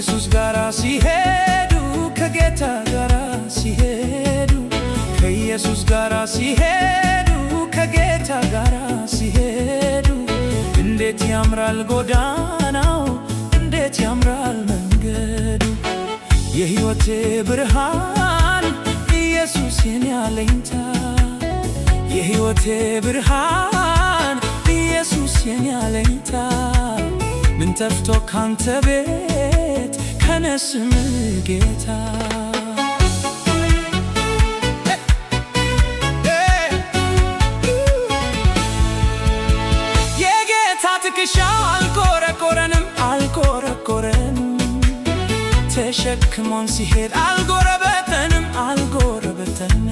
ከኢየሱስ ጋር ሲሄዱ ከጌታ ጋር ሲሄዱ ከኢየሱስ ጋር ሲሄዱ ከጌታ ጋር ሲሄዱ እንዴት ያምራል ጎዳናው እንዴት ያምራል መንገዱ የሕይወቴ ብርሃን ኢየሱስ የኔ አለኝታ የሕይወቴ ብርሃን ኢየሱስ የኔ አለኝታ ምን ጠፍቶ ካንተ ቤት ከነስም ጌታ የጌታ ትከሻ አልኮረኮረንም አልኮረኮረንም ተሸክሞን ሲሄድ አልጎረበተንም አልጎረበተንም